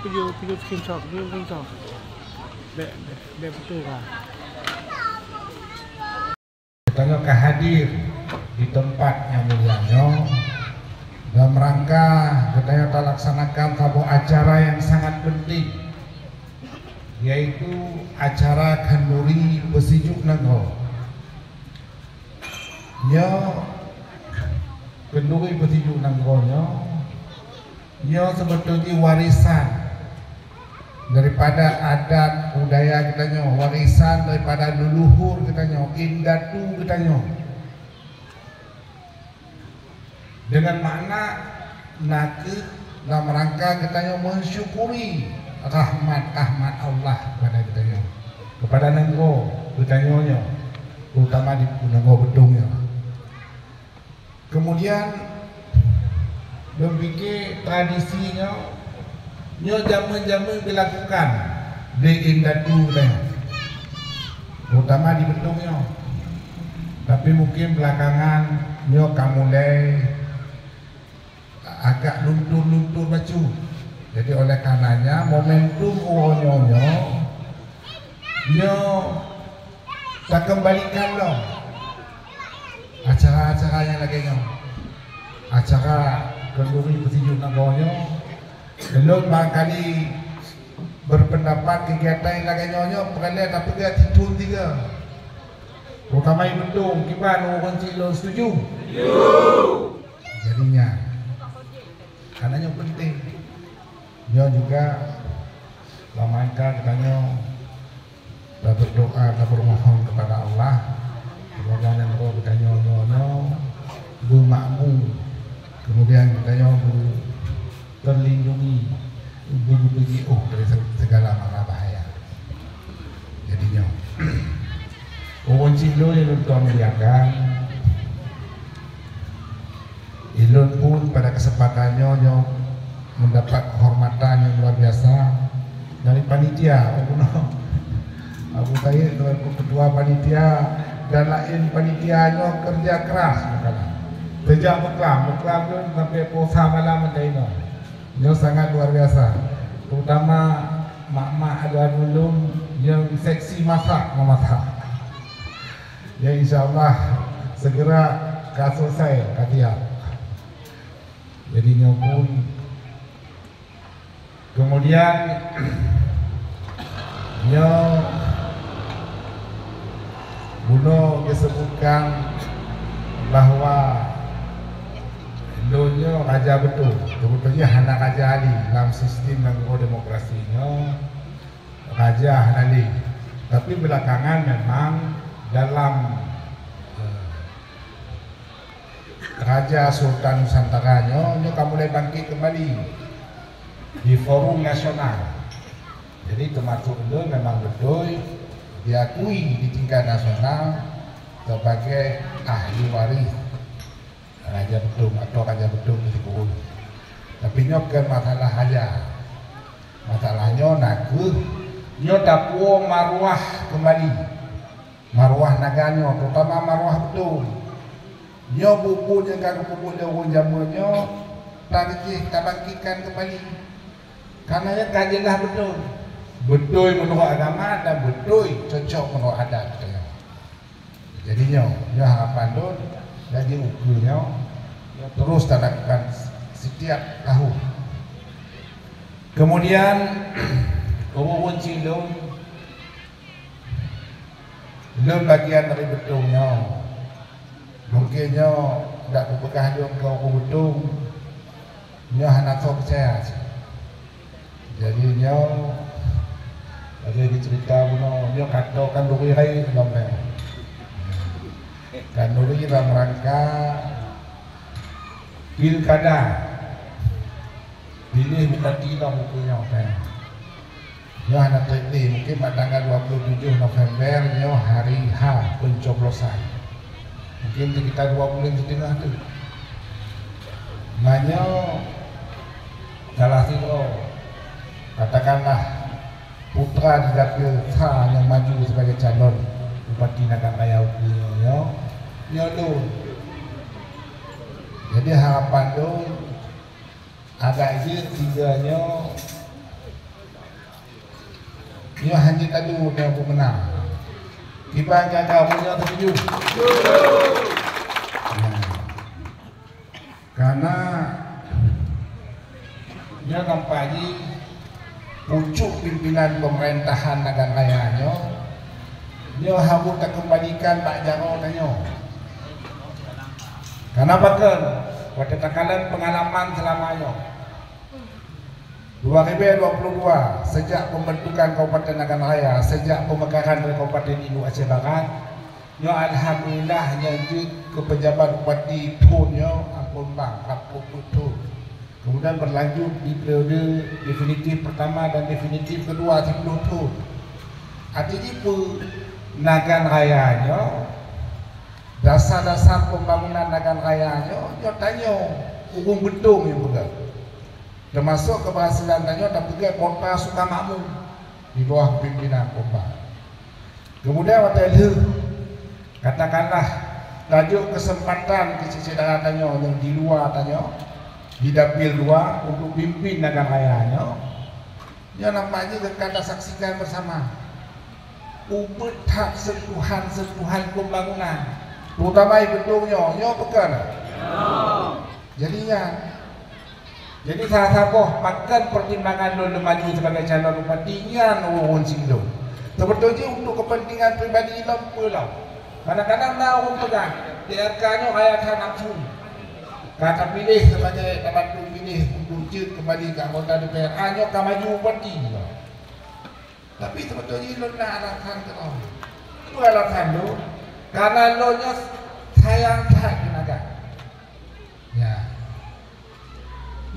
video screenshot betul lah. Katanya kehadir di tempat yang mulianya dalam rangka katanya kita laksanakan sebuah acara yang sangat penting, yaitu acara Kenduri Besijuk Nanggo. Kenduri Besijuk Nanggo sebetulnya warisan daripada adat budaya kita, warisan daripada leluhur kita, indatu kita, dengan makna nakut dalam rangka kita mensyukuri rahmat Allah kepada Nanggo kita, terutama di Nanggo Bedungnya. Kemudian berpikir tradisinya jamu-jamu dilakukan di indatu terutama di Bedungnya, tapi mungkin belakangan kamulai agak luntur baju. Jadi oleh karenanya momentum tak kembalikan loh acara-acara yang lagi acara Kenduri Besijuk Nanggo belum barangkali berpendapat kegiatan yang lagi perkara tapi dia tidur tiga terutama di Bedung gimana orang Cilo setuju? Jadinya karena yang penting dia juga memainkan katanya kita berdoa, kita bermohon kepada Allah semoga Nanggo katanya bermakmur, kemudian katanya terlindungi dari segala mara bahaya. Jadinya orang Cilo yang tuan muliakan, Ilun pun pada kesempatannya mendapat kehormatan yang luar biasa dari panitia. Aku tanya dengan ketua panitia dan lain panitianya kerja keras sejak Meklam sampai posa malam mendaino. Dia sangat luar biasa, terutama mak-mak ada dulu yang seksi memasak. Ya insyaallah segera selesai katia. Jadinya pun kemudian Buno disebutkan bahwa Indonya raja betul, sebetulnya anak Raja Ali dalam sistem Nanggo demokrasinya Raja Ali, tapi belakangan memang dalam Raja Sultan Nusantaranya kamu mulai bangkit kembali di forum nasional. Jadi termasuk itu memang betul diakui di tingkat nasional sebagai ahli waris Raja Bedung atau Raja Bedung di Kurun. Tapi bukan masalah aja, masalahnya naku dapur maruah kembali, maruah naganya, terutama maruah Bedung. Buku yang kumpul orang zamannya tak bangkitkan kembali, karena kajilah betul menurut agama dan betul cocok menurut adat. Jadinya harapan tu jadi ukurnya terus dilakukan setiap tahun. Kemudian orang Cilo belum bagian dari Bedungnya, mungkinnya tidak berpegang dengan ke orang Bedung, hanya sok percaya. Jadi ada cerita dia katakan duri hai namanya. Kan duri dalam rangka pilkada pilih minta tino bukunya kan. Yo anak ini mungkin pada tanggal 27 November yo hari H pencoblosan. Mungkin sekitar 2 bulan setengah tu. Nanyo salah satu katakanlah putra di dapil Sa yang maju sebagai calon Bupati Nagan Raya yo tu. Jadi harapan tu ada je tiganya yo hanya tadi yang pemenang. Kita jaga punya setuju. Karena dia nampaknya pucuk pimpinan pemerintahan Nagan Raya dia harus tak kembalikan Pak Jaro tanya. Karena bahkan pada takalan pengalaman selamanya 2022 sejak pembentukan Kabupaten Nagan Raya, sejak pemekaran dari Kabupaten Ilu Aceh Barat, yo alhamdulillah nyajik ke pejabat Bupati Tun yo ampun bang kapuk Tun. Kemudian berlanjut di periode definitif pertama dan definitif kedua 10 Tun. Artinya Nagan Raya yo dasar-dasar pembangunan Nagan Raya yo tanya hukum betul yang pegang. Termasuk keberhasilan tanya dan pegang kota Sukamakmur di bawah pimpinan Kompa. Kemudian waktu katakanlah tajuk kesempatan kecederaan tanya yang di luar tanya di dapil luar untuk pimpin Nagan Raya ya nampaknya kita saksikan bersama ubat tak sentuhan pembangunan terutama bentuknya pekan jadi salah satu makan pertimbangan lo maju sebagai calon bupati yang urun singlo sebetulnya untuk kepentingan pribadi lo pulau kadang-kadang nak pegang DRK-nya kayak nafsu kata pilih sebagai tempat pilih untuk jet kembali ke anggota DPR hanya akan maju bupati tapi sebetulnya lo nak alasan ke lo itu alasan lo karena lo nya sayang tak Nagan ya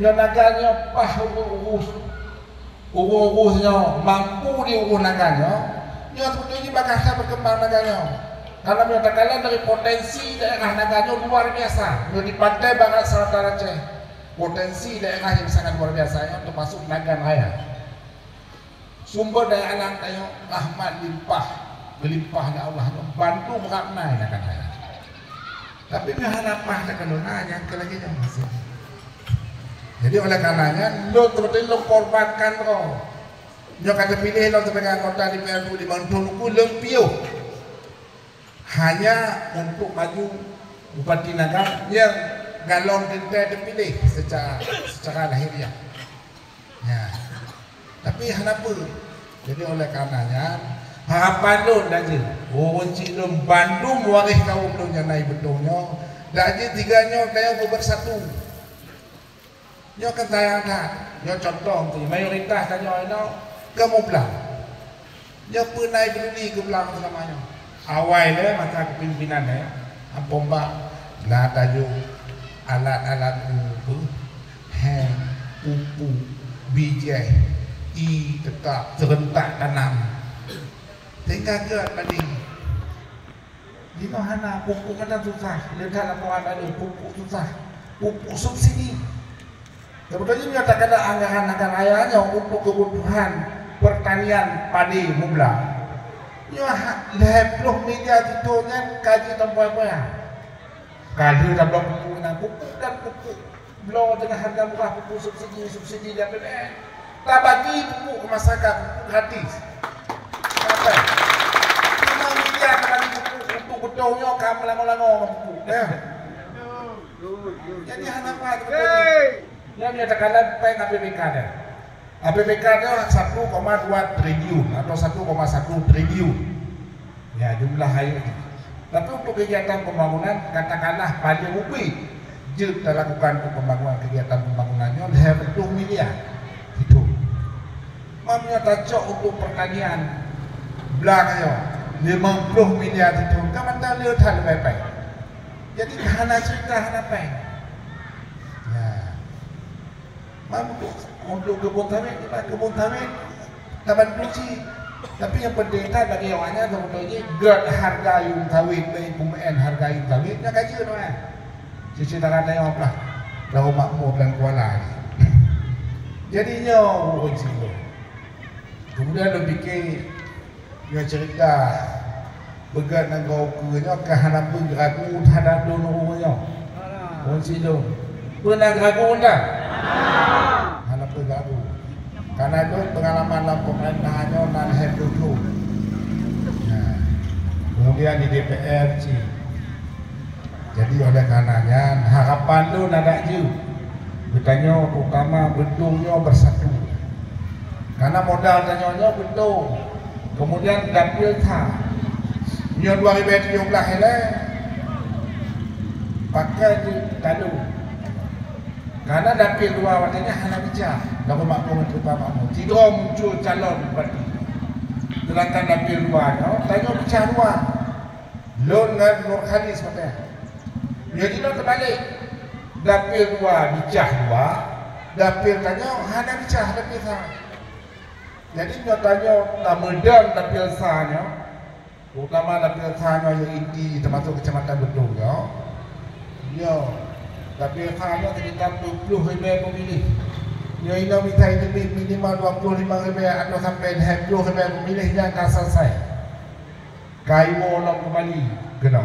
Nagannya pah urusnya mampu diurus Nagannya dia sebetulnya bakal berkembang Nagannya karena menyatakan dari potensi daerah Nagannya luar biasa di pantai barat Selatan Aceh potensi daerah yang sangat luar biasa termasuk Nagan Raya sumber daya alam tayo rahmat berlimpahnya Allah bantu meramai Nagan Raya tapi harapan Nagan Raya yang lagi masih. Jadi oleh karenanya lo terbetul lo korbankan lo. Dia kata pilih lo sebagai anggota DPR di Bantulu lempiu hanya untuk maju Bupati Nagan yang galon tidak dipilih secara lahiriah. Ya. Tapi kenapa? Jadi oleh karenanya harapan lo daje. Cik lo Bandung waris kau belum naik betulnya. Daje tiganya kayak bersatu. Nyo kata nyo contoh tu mayoritas tanya no kamu belang. Nyo pernah beli ke belang selamanya. Awal dia masa kepimpinan dia ampomba lah tajuk alat-alat itu hand pupu bijai tetap serentak tanam. Tinggal ke tadi. Di mana pupuk kata susah, lihat laporan ada pupuk susah, pupuk subsidi. Sebetulnya menyatakan anggaran Nagan Raya untuk kebutuhan pertanian padi mubla. Ya, 20 miliar itu kan kaji tempoh-tempoh. Kaji dah belum pupuk dan pupuk belum dengan harga murah pupuk subsidi dan BPN. Tak bagi pupuk ke masyarakat pupuk gratis. Sampai 5 miliar bagi pupuk untuk betulnya kamu lango-lango pupuk. Jadi apa sebetulnya? Yang menyatakan peng APBK dia. APBK dia 1,2 triliun atau 1,1 triliun. Ya jumlah air. Tapi untuk kegiatan pembangunan katakanlah paling rupiah je kita lakukan untuk pembangunan kegiatan pembangunannya 20 miliar itu. Mamnya tajok untuk pertanian belakangnya 50 miliar itu. Kamu tak lihat hal baik-baik. Jadi hana cerita hana peng. Untuk kebun sawit, kebun sawit taman kunci. Tapi yang penting kan bagi awaknya sebetulnya gerd harga yung sawit dari pemain harga yung sawitnya kaji tu kan. Cici tangan tengok lah. Lau makmur dan kuala ni. Jadinya kunci tu. Kemudian dia fikir dia cerita begat nak kau kerja kahana berlaku terhadap dunia. Kunci tu. Pernah ragu tak? Hana berlaku. Karena itu pengalaman dalam pemerintahannya nan head dulu. Nah, kemudian di DPR sih. Jadi oleh karenanya harapan tu nak je. Bertanya utama bentuknya bersatu. Karena modal tanya bentuk. Kemudian dapil tha. Nya 2017 ni pakai di talu. Karena dapil dua waktunya hanya bicara. Kalau makmum terutama makmum. Tidak muncul calon parti. Sedangkan dapil dua, tanya bicara dua. Lon dengan Nur Khalis katanya. Ya tidak terbalik. Dapil dua bicara dua. Dapil tanya hanya bicara dapil sah. Jadi dia tanya tak medang dapil sahnya. Terutama dapil sahnya yang inti termasuk kecamatan Bedong. Ya. Tapi hanya sekitar 20,000 pemilih. Ya ini minta ini minimal 25,000 atau sampai 20,000 pemilih yang akan selesai. Kaiwo nak kembali kena.